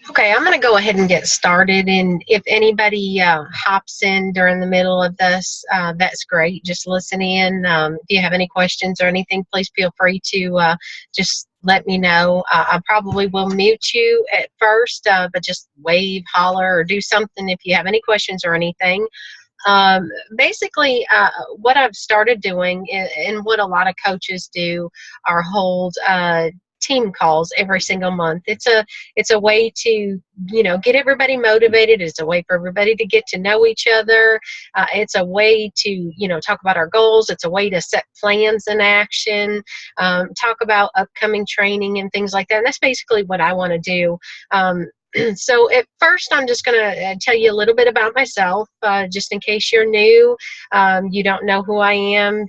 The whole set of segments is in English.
Okay, I'm going to go ahead and get started. And if anybody hops in during the middle of this, that's great. Just listen in. If you have any questions or anything, please feel free to just let me know. I probably will mute you at first, but just wave, holler, or do something if you have any questions or anything. Um, Basically, what I've started doing and what a lot of coaches do are hold team calls every single month. It's a way to get everybody motivated. It's a way for everybody to get to know each other. It's a way to talk about our goals. It's a way to set plans in action. Talk about upcoming training and things like that. And that's basically what I want to do. So at first, I'm just going to tell you a little bit about myself, just in case you're new, you don't know who I am.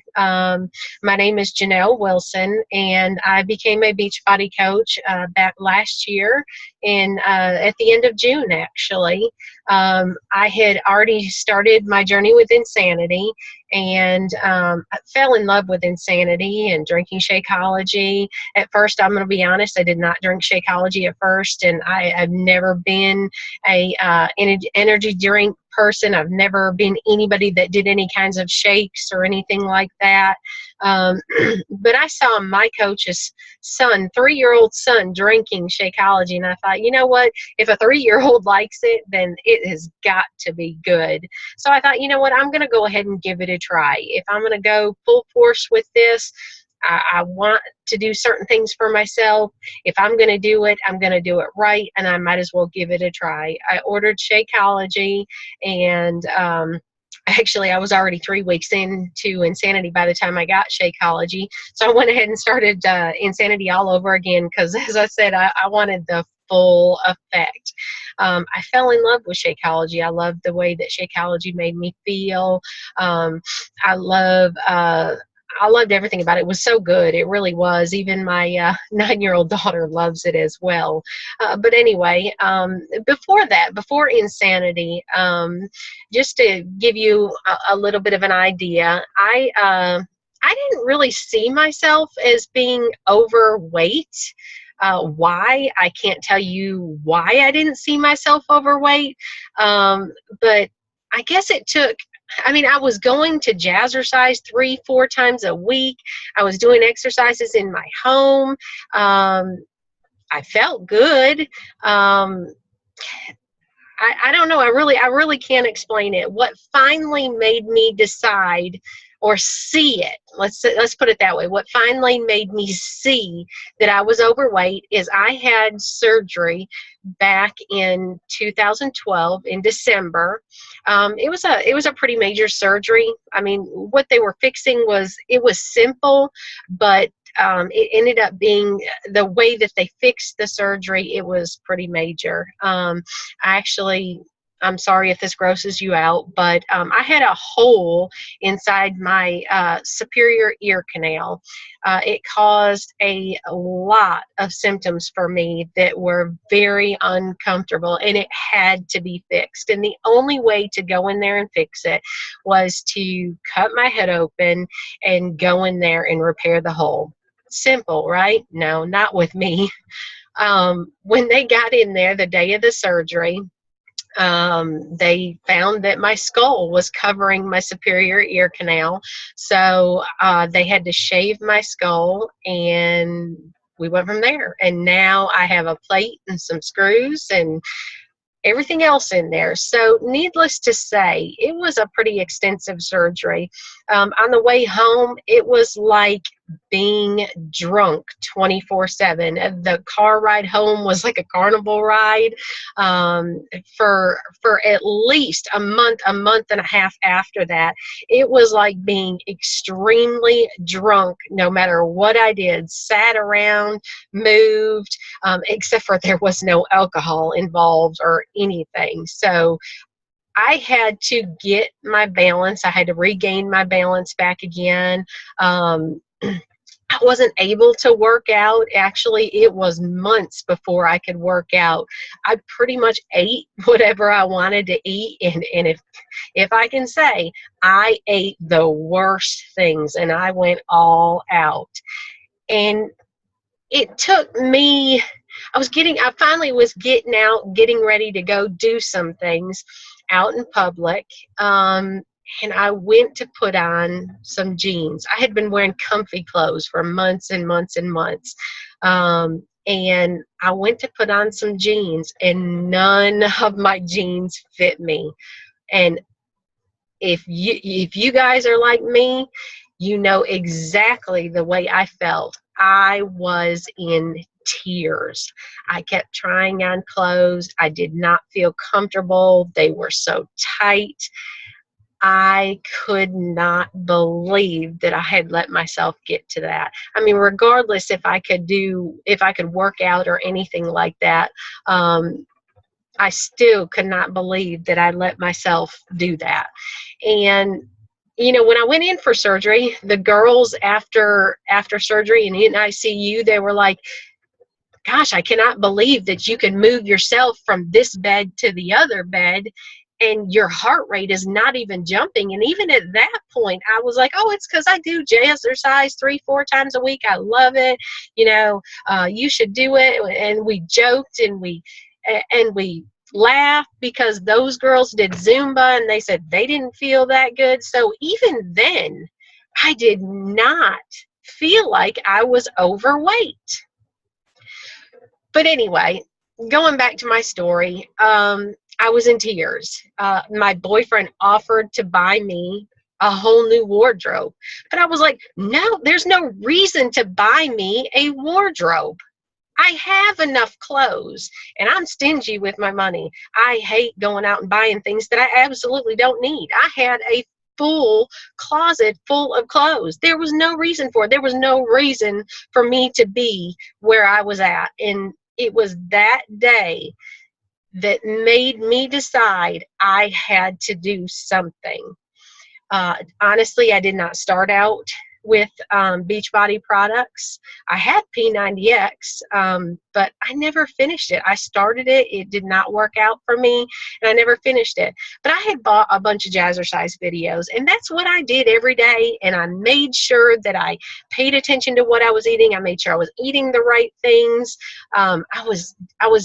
My name is Janelle Wilson, and I became a Beachbody coach back last year, and at the end of June, actually. I had already started my journey with Insanity, and I fell in love with Insanity and drinking Shakeology. At first, I'm going to be honest, I did not drink Shakeology at first, and I have never been a energy drink person. I've never been anybody that did any kinds of shakes or anything like that. But I saw my coach's son, 3-year-old son, drinking Shakeology, and I thought, you know what? If a 3-year-old likes it, then it has got to be good. So I thought, you know what? I'm going to go ahead and give it a try. If I'm going to go full force with this, I want to do certain things for myself. If I'm going to do it, I'm going to do it right, and I might as well give it a try. I ordered Shakeology, and actually, I was already 3 weeks into Insanity by the time I got Shakeology. So I went ahead and started Insanity all over again because, as I said, I wanted the full effect. I fell in love with Shakeology. I loved the way that Shakeology made me feel. I love I loved everything about it. It was so good. It really was. Even my 9-year-old daughter loves it as well. But anyway, before Insanity, just to give you a little bit of an idea, I didn't really see myself as being overweight. Why? I can't tell you why I didn't see myself overweight. But I guess it took, I was going to jazzercise 3-4 times a week. I was doing exercises in my home. I felt good. I don't know. I really can't explain it. What finally made me decide or see it, let's put it that way. What finally made me see that I was overweight is I had surgery back in 2012 in December. It was a pretty major surgery. What they were fixing it was simple, but it ended up being the way that they fixed the surgery. It was pretty major. I'm sorry if this grosses you out, but I had a hole inside my superior ear canal. It caused a lot of symptoms for me that were very uncomfortable, and it had to be fixed. And the only way to go in there and fix it was to cut my head open and go in there and repair the hole. Simple, right? No, not with me. When they got in there the day of the surgery, they found that my skull was covering my superior ear canal. So they had to shave my skull, and we went from there. And now I have a plate and some screws and everything else in there. So needless to say, it was a pretty extensive surgery. On the way home, it was like being drunk 24/7. The car ride home was like a carnival ride. For at least a month and a half after that, it was like being extremely drunk no matter what I did. Sat around, moved, except for there was no alcohol involved or anything. So I had to get my balance. I had to regain my balance back again. I wasn't able to work out. Actually, it was months before I could work out. I pretty much ate whatever I wanted to eat, and if I can say, I ate the worst things, and I went all out. And it took me, I finally was getting ready to go do some things out in public. And I went to put on some jeans. I had been wearing comfy clothes for months and months and months. And I went to put on some jeans, and none of my jeans fit me. And if you guys are like me, you know exactly the way I felt. I was in tears. I kept trying on clothes. I did not feel comfortable. They were so tight. I could not believe that I had let myself get to that. I mean, regardless if I could work out or anything like that, I still could not believe that I let myself do that. And when I went in for surgery, the girls after surgery and in ICU, they were like, gosh, I cannot believe that you can move yourself from this bed to the other bed and your heart rate is not even jumping. And even at that point, I was like, oh, it's because I do jazzercise 3-4 times a week. I love it. You should do it. And we joked and we laughed because those girls did Zumba and they said they didn't feel that good. So even then, I did not feel like I was overweight. But anyway, going back to my story, I was in tears. My boyfriend offered to buy me a whole new wardrobe. But I was like, no, there's no reason to buy me a wardrobe. I have enough clothes, and I'm stingy with my money. I hate going out and buying things that I absolutely don't need. I had a full closet full of clothes. There was no reason for it. There was no reason for me to be where I was at. And it was that day that made me decide I had to do something. Honestly, I did not start out with Beachbody products. I had P90X, but I never finished it. I started it. It did not work out for me, and I never finished it. But I had bought a bunch of jazzercise videos, and that's what I did every day, and I made sure that I paid attention to what I was eating. I made sure I was eating the right things. I was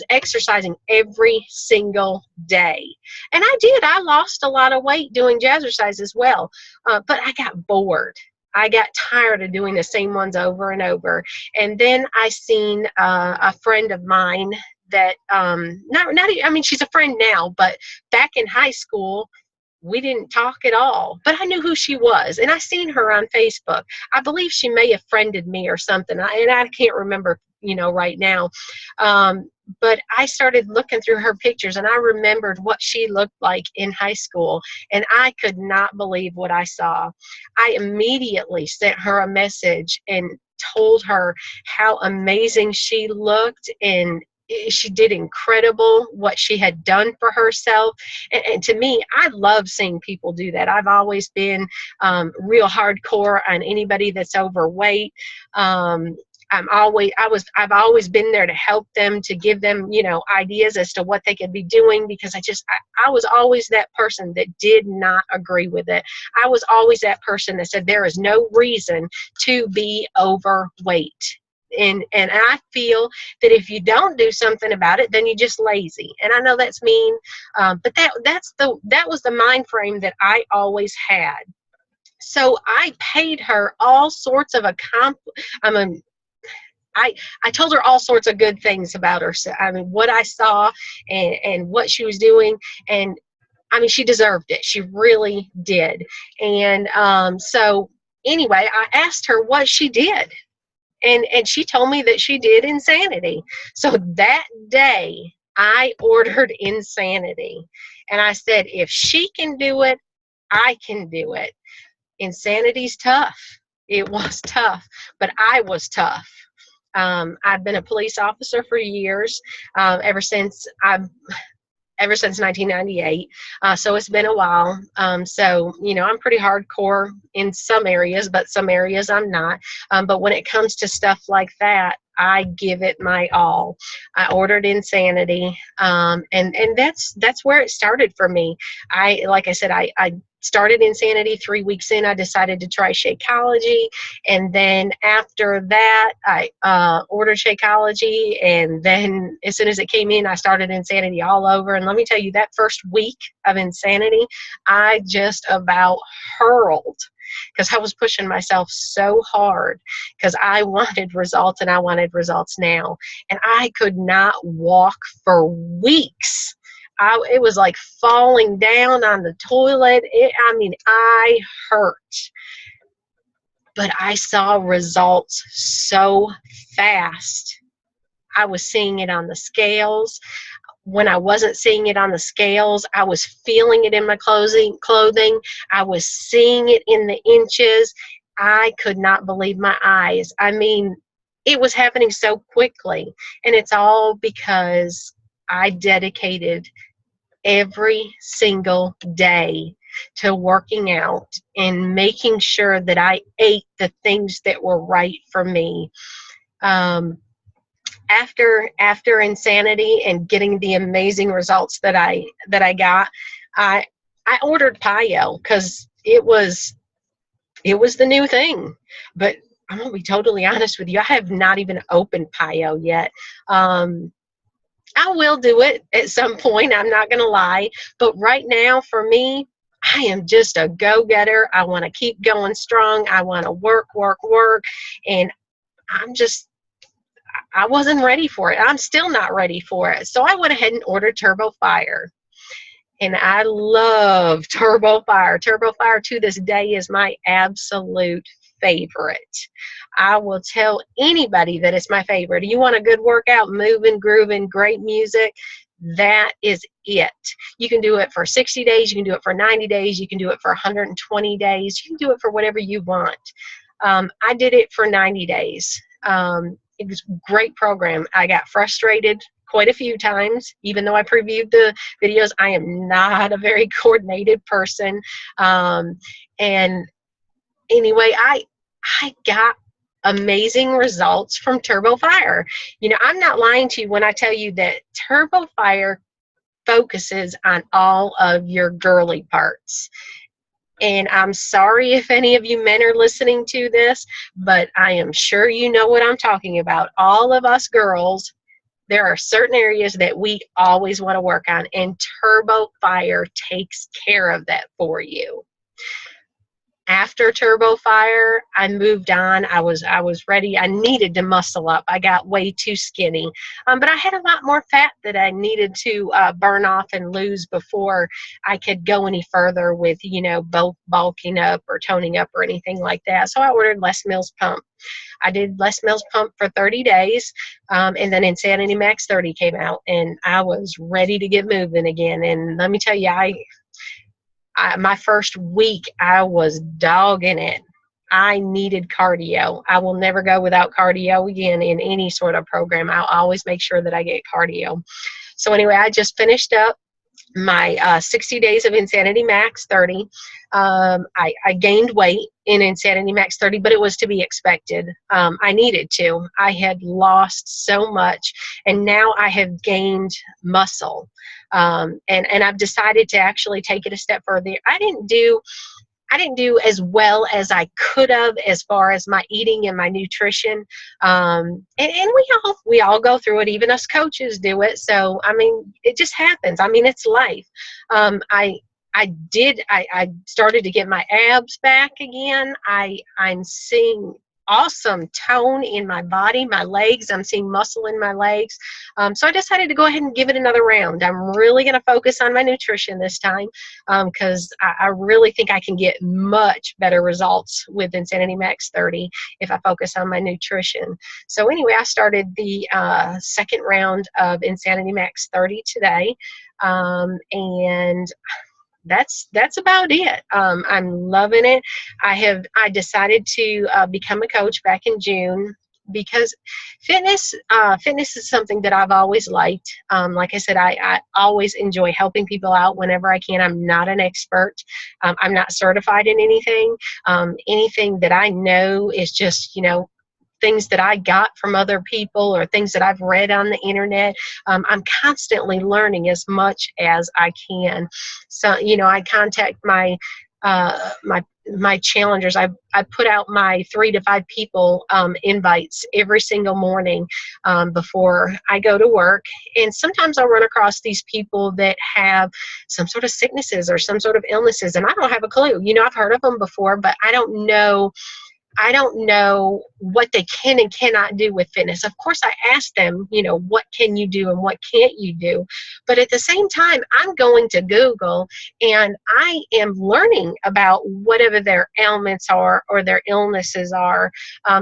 exercising every single day. And I did. I lost a lot of weight doing jazzercise as well, but I got bored. I got tired of doing the same ones over and over. And then I seen a friend of mine that, she's a friend now, but back in high school, we didn't talk at all, but I knew who she was. And I seen her on Facebook. I believe she may have friended me or something. And I can't remember, right now. But I started looking through her pictures, and I remembered what she looked like in high school, and I could not believe what I saw. I immediately sent her a message and told her how amazing she looked, and she did incredible what she had done for herself. And to me, I love seeing people do that. I've always been real hardcore on anybody that's overweight. I've always been there to help them, to give them, ideas as to what they could be doing, because I was always that person that did not agree with it. I was always that person that said there is no reason to be overweight. And I feel that if you don't do something about it, then you're just lazy. And I know that's mean, but that was the mind frame that I always had. So I paid her all sorts of I told her all sorts of good things about her. I mean, what I saw and what she was doing. And I mean, she deserved it. She really did. And so anyway, I asked her what she did. And she told me that she did Insanity. So that day, I ordered Insanity. And I said, if she can do it, I can do it. Insanity's tough. It was tough, but I was tough. I've been a police officer for years, ever since 1998. So it's been a while. So, I'm pretty hardcore in some areas, but some areas I'm not. But when it comes to stuff like that, I give it my all. I ordered Insanity. And that's where it started for me. Like I said, I started Insanity. 3 weeks in, I decided to try Shakeology. And then after that, I ordered Shakeology. And then as soon as it came in, I started Insanity all over. And let me tell you, that first week of Insanity, I just about hurled because I was pushing myself so hard because I wanted results and I wanted results now. And I could not walk for weeks. It was like falling down on the toilet. I hurt. But I saw results so fast. I was seeing it on the scales. When I wasn't seeing it on the scales, I was feeling it in my clothing. I was seeing it in the inches. I could not believe my eyes. I mean, it was happening so quickly. And it's all because I dedicated every single day to working out and making sure that I ate the things that were right for me. After Insanity and getting the amazing results that I got, I ordered Payo because it was the new thing. But I'm gonna be totally honest with you, I have not even opened Payo yet. I will do it at some point, I'm not going to lie. But right now, for me, I am just a go-getter. I want to keep going strong. I want to work. And I wasn't ready for it. I'm still not ready for it. So I went ahead and ordered Turbo Fire. And I love Turbo Fire. Turbo Fire to this day is my absolute favorite. I will tell anybody that it's my favorite. You want a good workout, moving, grooving, great music, that is it. You can do it for 60 days. You can do it for 90 days. You can do it for 120 days. You can do it for whatever you want. I did it for 90 days. It was a great program. I got frustrated quite a few times. Even though I previewed the videos, I am not a very coordinated person. And anyway, I got amazing results from Turbo Fire. You know, I'm not lying to you when I tell you that Turbo Fire focuses on all of your girly parts. And I'm sorry if any of you men are listening to this, but I am sure you know what I'm talking about. All of us girls, there are certain areas that we always want to work on, and Turbo Fire takes care of that for you. After Turbo Fire, I moved on. I was ready. I needed to muscle up. I got way too skinny. But I had a lot more fat that I needed to burn off and lose before I could go any further with, you know, bulking up or toning up or anything like that. So I ordered Les Mills Pump. I did Les Mills Pump for 30 days, and then Insanity Max 30 came out, and I was ready to get moving again. And let me tell you, my first week, I was dogging it. I needed cardio. I will never go without cardio again in any sort of program. I'll always make sure that I get cardio. So anyway, I just finished up my 60 days of Insanity Max 30. I gained weight in Insanity Max 30, but it was to be expected. I needed to. I had lost so much, and now I have gained muscle. And I've decided to actually take it a step further. I didn't do as well as I could have as far as my eating and my nutrition. And we all go through it. Even us coaches do it. So, I mean, it just happens. I mean, it's life. I started to get my abs back again. I'm seeing awesome tone in my body, my legs. I'm seeing muscle in my legs. So I decided to go ahead and give it another round. I'm really going to focus on my nutrition this time because I really think I can get much better results with Insanity Max 30 if I focus on my nutrition. So anyway, I started the second round of Insanity Max 30 today. And that's about it. I'm loving it. I decided to become a coach back in June because fitness is something that I've always liked. Like I said, I always enjoy helping people out whenever I can. I'm not an expert. I'm not certified in anything. Anything that I know is just, you know, things that I got from other people or things that I've read on the internet. I'm constantly learning as much as I can. So, you know, I contact my my challengers. I put out my 3 to 5 people invites every single morning before I go to work. And sometimes I'll run across these people that have some sort of sicknesses or some sort of illnesses, and I don't have a clue. I've heard of them before, but I don't know what they can and cannot do with fitness. Of course, I ask them, what can you do and what can't you do? But at the same time, I'm going to Google and I am learning about whatever their ailments are or their illnesses are.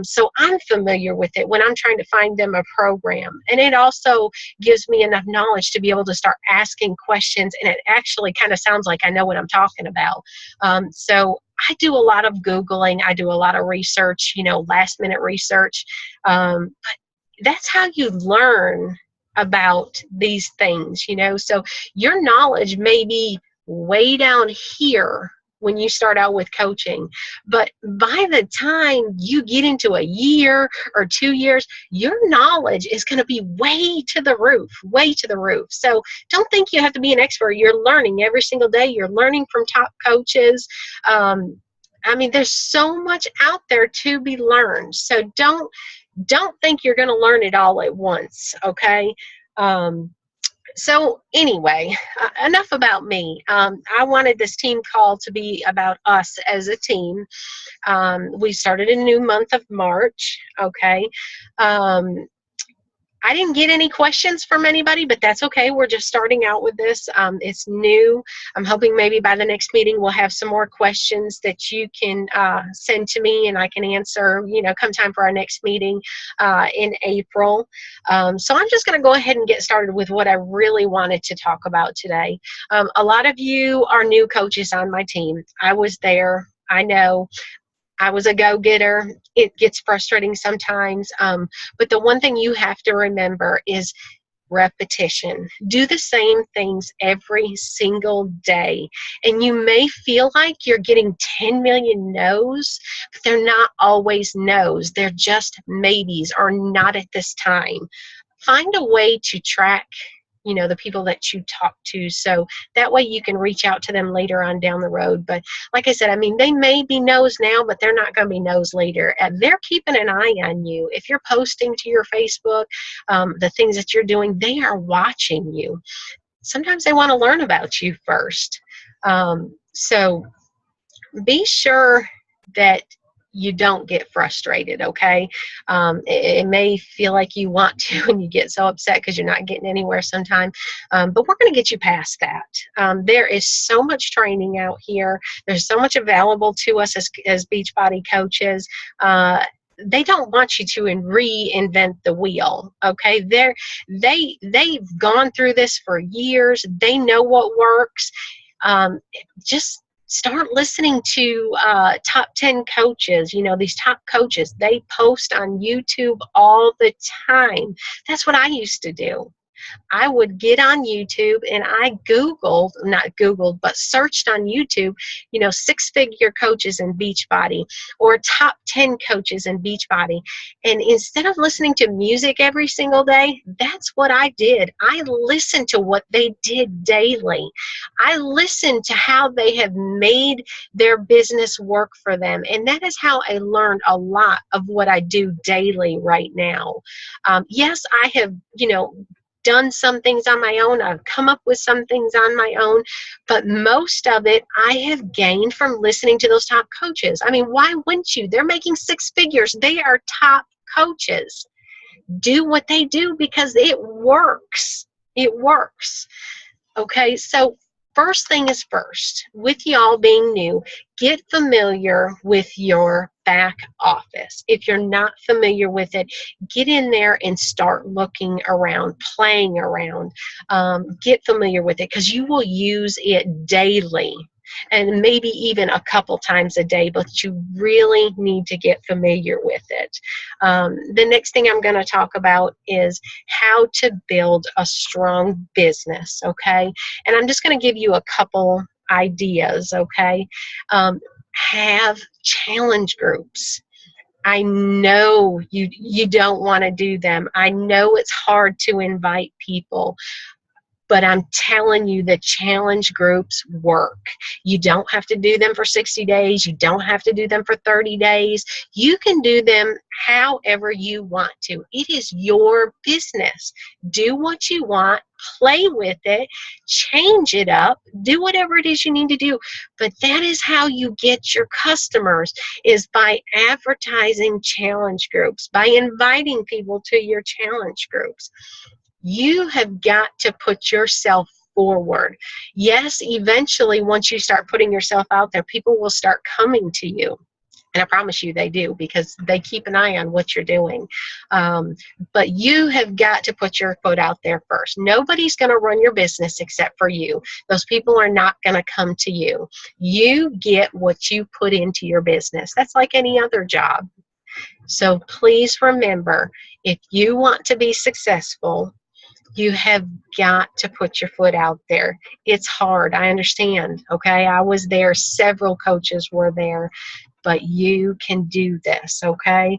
So I'm familiar with it when I'm trying to find them a program. And it also gives me enough knowledge to be able to start asking questions. And it actually kind of sounds like I know what I'm talking about. So I do a lot of Googling. I do a lot of research, last minute research. But that's how you learn about these things, So your knowledge may be way down here when you start out with coaching. But by the time you get into a year or 2 years, your knowledge is going to be way to the roof, way to the roof. So don't think you have to be an expert. You're learning every single day. You're learning from top coaches. There's so much out there to be learned. So don't think you're going to learn it all at once, okay? So anyway, enough about me. I wanted this team call to be about us as a team. We started a new month of March, okay? I didn't get any questions from anybody, but that's okay. We're just starting out with this. It's new. I'm hoping maybe by the next meeting we'll have some more questions that you can send to me and I can answer, come time for our next meeting in April. So I'm just going to go ahead and get started with what I really wanted to talk about today. A lot of you are new coaches on my team. I was there. I know. I was a go-getter. It gets frustrating sometimes. But the one thing you have to remember is repetition. Do the same things every single day. And you may feel like you're getting 10 million no's, but they're not always no's. They're just maybes or not at this time. Find a way to track the people that you talk to, so that way you can reach out to them later on down the road. But like I said, they may be no's now, but they're not going to be no's later. And they're keeping an eye on you. If you're posting to your Facebook, the things that you're doing, they are watching you. Sometimes they want to learn about you first. So be sure that you don't get frustrated, okay? It may feel like you want to and you get so upset because you're not getting anywhere sometime, but we're going to get you past that. There is so much training out here. There's so much available to us as Beachbody coaches. They don't want you to reinvent the wheel, okay? They've gone through this for years. They know what works. Just start listening to top 10 coaches. These top coaches, they post on YouTube all the time. That's what I used to do. I would get on YouTube and I but searched on YouTube, 6-figure coaches in Beachbody or top 10 coaches in Beachbody. And instead of listening to music every single day, that's what I did. I listened to what they did daily. I listened to how they have made their business work for them. And that is how I learned a lot of what I do daily right now. Yes, I have, done some things on my own. I've come up with some things on my own, but most of it I have gained from listening to those top coaches. Why wouldn't you? They're making 6 figures. They are top coaches. Do what they do because it works. It works. Okay, so first thing is first, with y'all being new, get familiar with your back office. If you're not familiar with it, get in there and start looking around, playing around. Get familiar with it because you will use it daily and maybe even a couple times a day, but you really need to get familiar with it. The next thing I'm going to talk about is how to build a strong business, okay? And I'm just going to give you a couple ideas, okay? Have challenge groups. I know you don't want to do them. I know it's hard to invite people. But I'm telling you, the challenge groups work. You don't have to do them for 60 days. You don't have to do them for 30 days. You can do them however you want to. It is your business. Do what you want, play with it, change it up, do whatever it is you need to do. But that is how you get your customers, is by advertising challenge groups, by inviting people to your challenge groups. You have got to put yourself forward. Yes, eventually, once you start putting yourself out there, people will start coming to you. And I promise you they do, because they keep an eye on what you're doing. But you have got to put your foot out there first. Nobody's going to run your business except for you. Those people are not going to come to you. You get what you put into your business. That's like any other job. So please remember, if you want to be successful, you have got to put your foot out there. It's hard. I understand. Okay. I was there. Several coaches were there, but you can do this. Okay.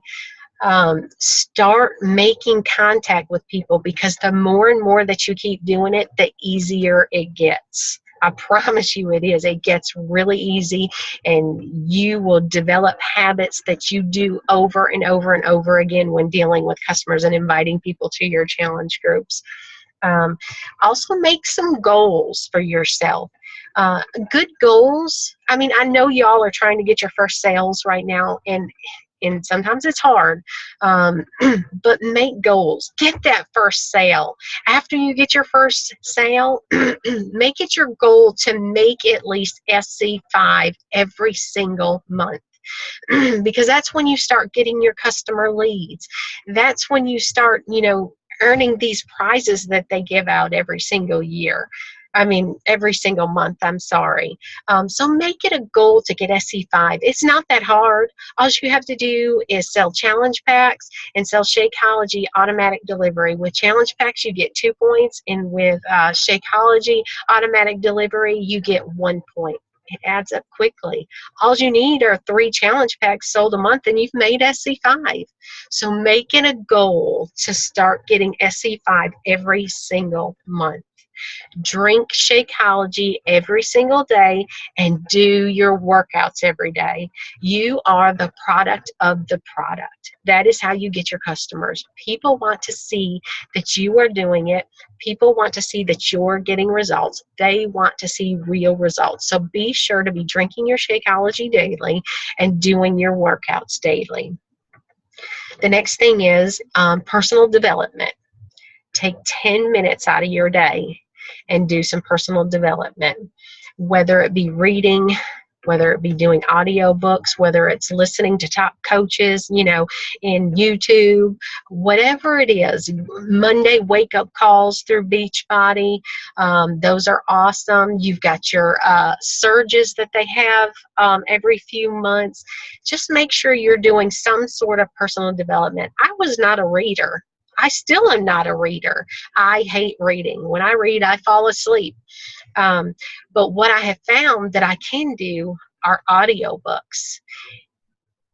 Start making contact with people, because the more and more that you keep doing it, the easier it gets. I promise you it is. It gets really easy, and you will develop habits that you do over and over and over again when dealing with customers and inviting people to your challenge groups. Also make some goals for yourself. Good goals. I mean, I know y'all are trying to get your first sales right now, and sometimes it's hard, but make goals. Get that first sale. After you get your first sale, make it your goal to make at least SC5 every single month. Because that's when you start getting your customer leads. That's when you start, earning these prizes that they give out every single year. Every single month, I'm sorry. So make it a goal to get SC5. It's not that hard. All you have to do is sell challenge packs and sell Shakeology automatic delivery. With challenge packs, you get 2 points, and with Shakeology automatic delivery, you get 1 point. It adds up quickly. All you need are 3 challenge packs sold a month, and you've made SC5. So make it a goal to start getting SC5 every single month. Drink Shakeology every single day and do your workouts every day. You are the product of the product. That is how you get your customers. People want to see that you are doing it. People want to see that you're getting results. They want to see real results. So be sure to be drinking your Shakeology daily and doing your workouts daily. The next thing is personal development. Take 10 minutes out of your day and do some personal development, whether it be reading, whether it be doing audio books, whether it's listening to top coaches, in YouTube, whatever it is. Monday wake-up calls through Beachbody. Those are awesome. You've got your surges that they have every few months. Just make sure you're doing some sort of personal development. I was not a reader. I still am not a reader. I hate reading. When I read, I fall asleep. But what I have found that I can do are audiobooks.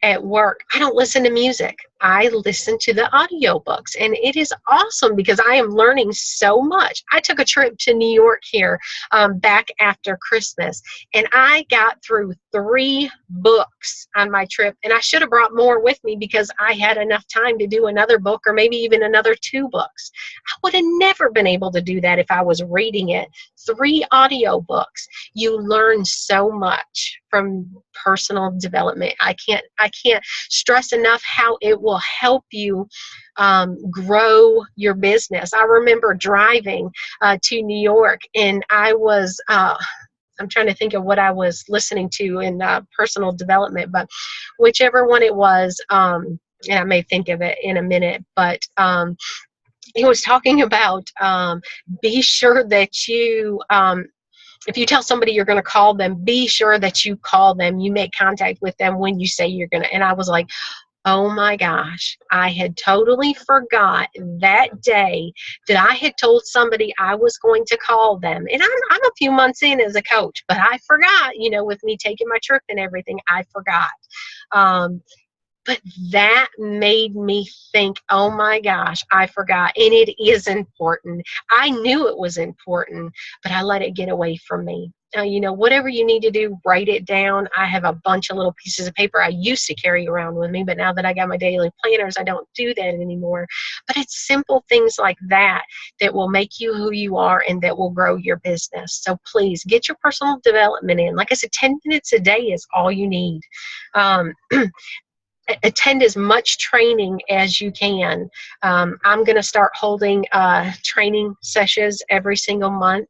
At work, I don't listen to music. I listen to the audiobooks, and it is awesome because I am learning so much. I took a trip to New York here back after Christmas, and I got through 3 books on my trip, and I should have brought more with me because I had enough time to do another book or maybe even another 2 books. I would have never been able to do that if I was reading it. 3 audiobooks. You learn so much from personal development. I can't stress enough how it will help you grow your business. I remember driving to New York, and I was I'm trying to think of what I was listening to in personal development, but whichever one it was, and I may think of it in a minute, but he was talking about be sure that you if you tell somebody you're going to call them, be sure that you call them. You make contact with them when you say you're going to. And I was like, oh my gosh, I had totally forgot that day that I had told somebody I was going to call them. And I'm a few months in as a coach, but I forgot, with me taking my trip and everything, I forgot. But that made me think, oh my gosh, I forgot. And it is important. I knew it was important, but I let it get away from me. Whatever you need to do, write it down. I have a bunch of little pieces of paper I used to carry around with me, but now that I got my daily planners, I don't do that anymore. But it's simple things like that that will make you who you are and that will grow your business. So please get your personal development in. Like I said, 10 minutes a day is all you need. Um, attend as much training as you can. I'm going to start holding training sessions every single month.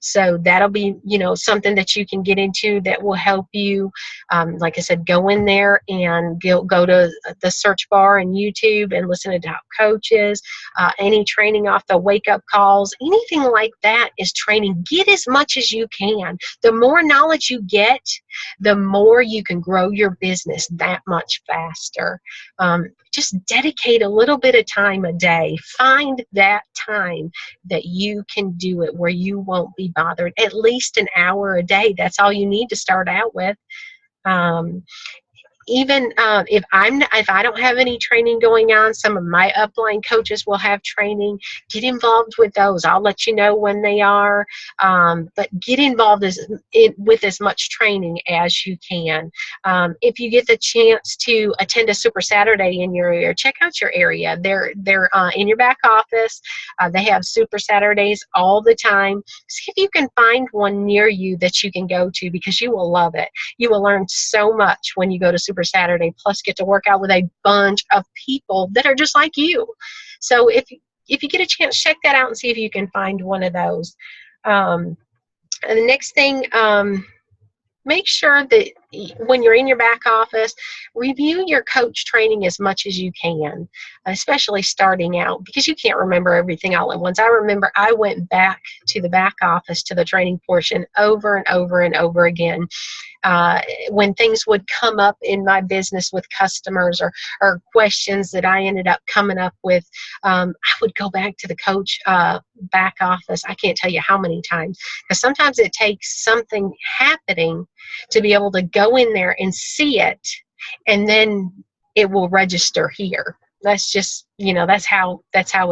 So that'll be, something that you can get into that will help you. Like I said, go in there and go to the search bar in YouTube and listen to top coaches, any training off the wake up calls, anything like that is training. Get as much as you can. The more knowledge you get, the more you can grow your business that much faster. Just dedicate a little bit of time a day. Find that time that you can do it where you won't be bothered. At least an hour a day. That's all you need to start out with. Even if I don't have any training going on, some of my upline coaches will have training. Get involved with those. I'll let you know when they are. But get involved with as much training as you can. If you get the chance to attend a Super Saturday in your area, check out your area. They're in your back office. They have Super Saturdays all the time. See if you can find one near you that you can go to, because you will love it. You will learn so much when you go to Super Saturday, plus get to work out with a bunch of people that are just like you. So if you get a chance, check that out and see if you can find one of those. And the next thing, make sure that when you're in your back office, review your coach training as much as you can, especially starting out, because you can't remember everything all at once. I remember I went back to the back office to the training portion over and over and over again. When things would come up in my business with customers or questions that I ended up coming up with, I would go back to the coach back office. I can't tell you how many times, because sometimes it takes something happening to be able to go in there and see it, and then it will register here. That's just, that's how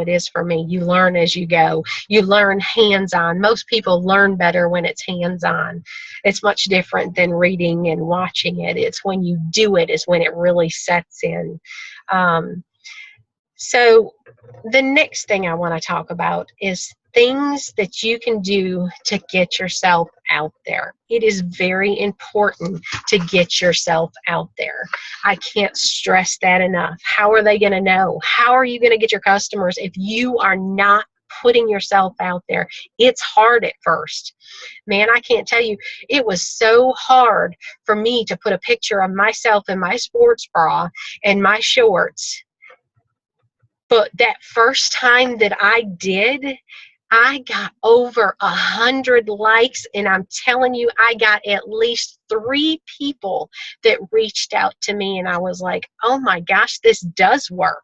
it is for me. You learn as you go. You learn hands-on. Most people learn better when it's hands-on. It's much different than reading and watching it. It's when you do it is when it really sets in. So the next thing I want to talk about is things that you can do to get yourself out there. It is very important to get yourself out there. I can't stress that enough. How are they going to know? How are you going to get your customers if you are not putting yourself out there? It's hard at first. Man, I can't tell you, it was so hard for me to put a picture of myself in my sports bra and my shorts. But that first time that I did, I got over 100 likes, and I'm telling you, I got at least 3 people that reached out to me, and I was like, oh my gosh, this does work.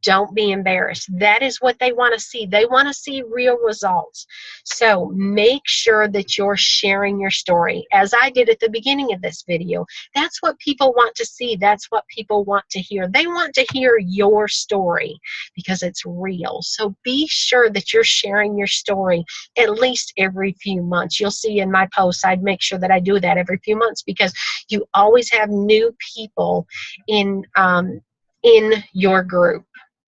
Don't be embarrassed. That is what they want to see. They want to see real results. So make sure that you're sharing your story. As I did at the beginning of this video, that's what people want to see. That's what people want to hear. They want to hear your story because it's real. So be sure that you're sharing your story at least every few months. You'll see in my posts, I'd make sure that I do that every few months, because you always have new people in your group.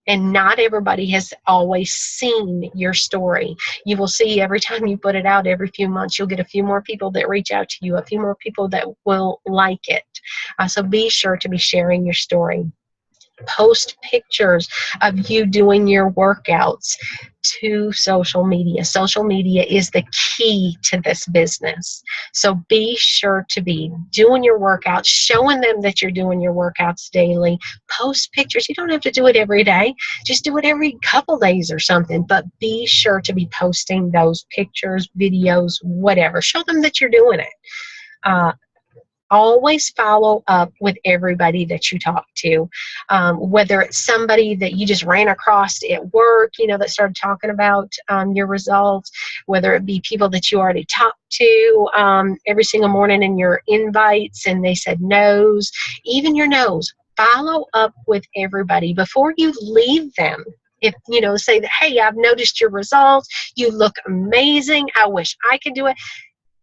And not everybody has always seen your story. You will see every time you put it out every few months, you'll get a few more people that reach out to you, a few more people that will like it. So be sure to be sharing your story. Post pictures of you doing your workouts to social media. Social media is the key to this business. So be sure to be doing your workouts, showing them that you're doing your workouts daily. Post pictures. You don't have to do it every day. Just do it every couple days or something. But be sure to be posting those pictures, videos, whatever. Show them that you're doing it. Always follow up with everybody that you talk to, whether it's somebody that you just ran across at work, that started talking about your results, whether it be people that you already talked to every single morning in your invites and they said no's, even your no's. follow up with everybody before you leave them. If, say that, hey, I've noticed your results. You look amazing. I wish I could do it.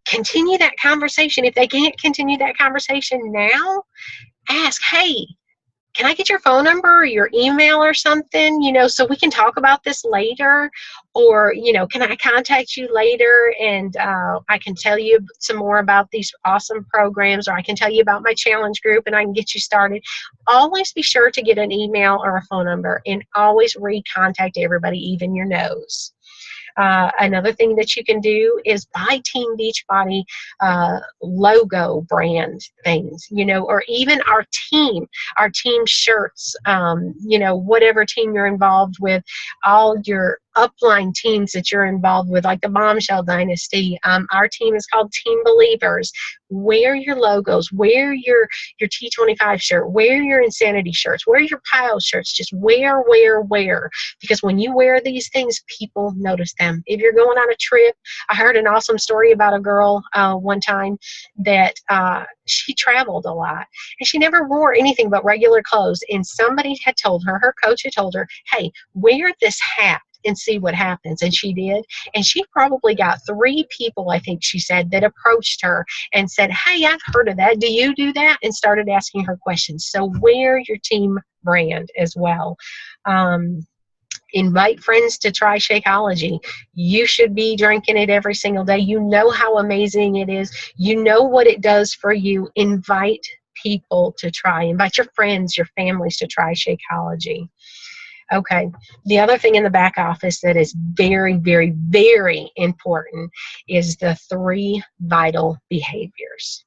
Continue that conversation. If they can't continue that conversation now, ask, hey, can I get your phone number or your email or something, so we can talk about this later? Or, can I contact you later and I can tell you some more about these awesome programs, or I can tell you about my challenge group and I can get you started. Always be sure to get an email or a phone number, and always recontact everybody, even your no's. Another thing that you can do is buy Team Beachbody logo brand things, or even our team shirts, whatever team you're involved with, all your upline teams that you're involved with, like the Bombshell Dynasty. Our team is called Team Believers. Wear your logos, wear your T25 shirt, wear your Insanity shirts, wear your Pile shirts. Just wear, because when you wear these things, people notice them. If you're going on a trip, I heard an awesome story about a girl one time that she traveled a lot and she never wore anything but regular clothes, and somebody had told her, her coach had told her, hey, wear this hat and see what happens. And she did. And she probably got 3 people, I think she said, that approached her and said, hey, I've heard of that. Do you do that? And started asking her questions. So wear your team brand as well. Invite friends to try Shakeology. You should be drinking it every single day. You know how amazing it is. You know what it does for you. Invite people to try. Invite your friends, your families to try Shakeology. Okay. The other thing in the back office that is very, very, very important is the 3 vital behaviors.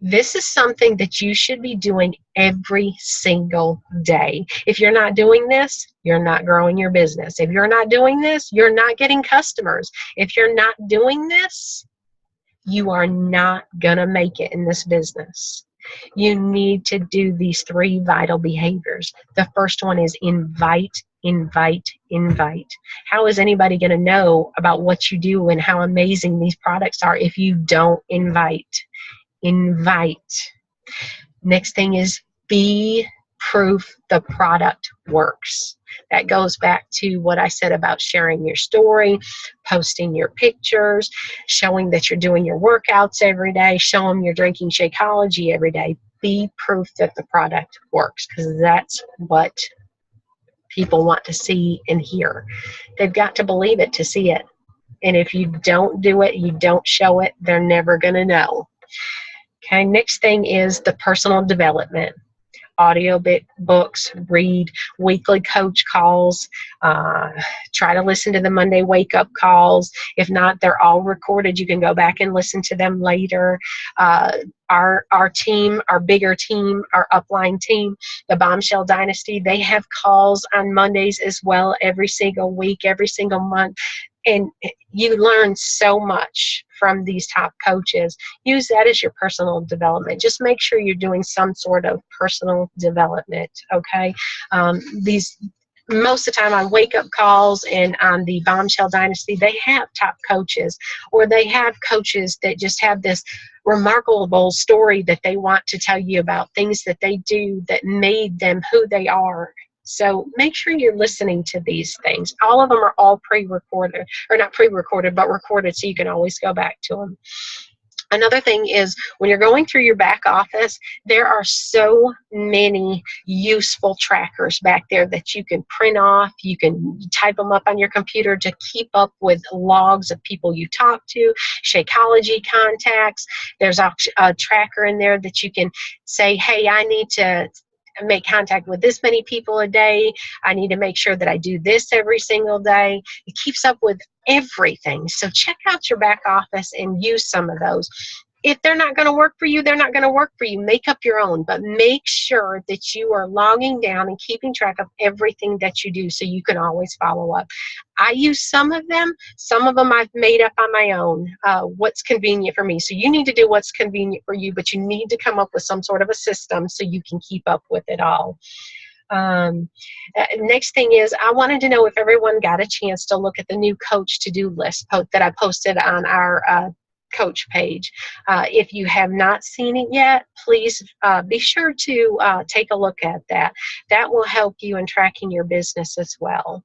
This is something that you should be doing every single day. If you're not doing this, you're not growing your business. If you're not doing this, you're not getting customers. If you're not doing this, you are not going to make it in this business. You need to do these 3 vital behaviors. The first one is invite, invite, invite. How is anybody going to know about what you do and how amazing these products are if you don't invite? Invite. Next thing is be proof the product works. That goes back to what I said about sharing your story, posting your pictures, showing that you're doing your workouts every day, show them you're drinking Shakeology every day. Be proof that the product works, because that's what people want to see and hear. They've got to believe it to see it. And if you don't do it, you don't show it, they're never going to know. Okay, next thing is the personal development. Audio books, read weekly coach calls, try to listen to the Monday wake-up calls. If not, they're all recorded. You can go back and listen to them later. Our team, our bigger team, our upline team, the Bombshell Dynasty, they have calls on Mondays as well, every single week, every single month. And you learn so much from these top coaches. Use that as your personal development. Just make sure you're doing some sort of personal development, okay? Most of the time on wake-up calls and on the Bombshell Dynasty, they have top coaches, or they have coaches that just have this remarkable story that they want to tell you about, things that they do that made them who they are. So make sure you're listening to these things. All of them are all pre-recorded, or not pre-recorded, but recorded, so you can always go back to them. Another thing is, when you're going through your back office, there are so many useful trackers back there that you can print off. You can type them up on your computer to keep up with logs of people you talk to, Shakeology contacts. There's a tracker in there that you can say, hey, I need to make contact with this many people a day. I need to make sure that I do this every single day. It keeps up with everything. So check out your back office and use some of those. If they're not going to work for you, they're not going to work for you. Make up your own, but make sure that you are logging down and keeping track of everything that you do so you can always follow up. I use some of them. Some of them I've made up on my own, what's convenient for me. So you need to do what's convenient for you, but you need to come up with some sort of a system so you can keep up with it all. Next thing is, I wanted to know if everyone got a chance to look at the new coach to-do list that I posted on our coach page. If you have not seen it yet, please be sure to take a look at that. That will help you in tracking your business as well.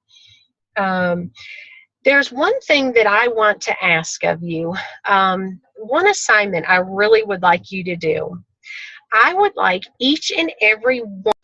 There's one thing that I want to ask of you. One assignment I really would like you to do. I would like each and every one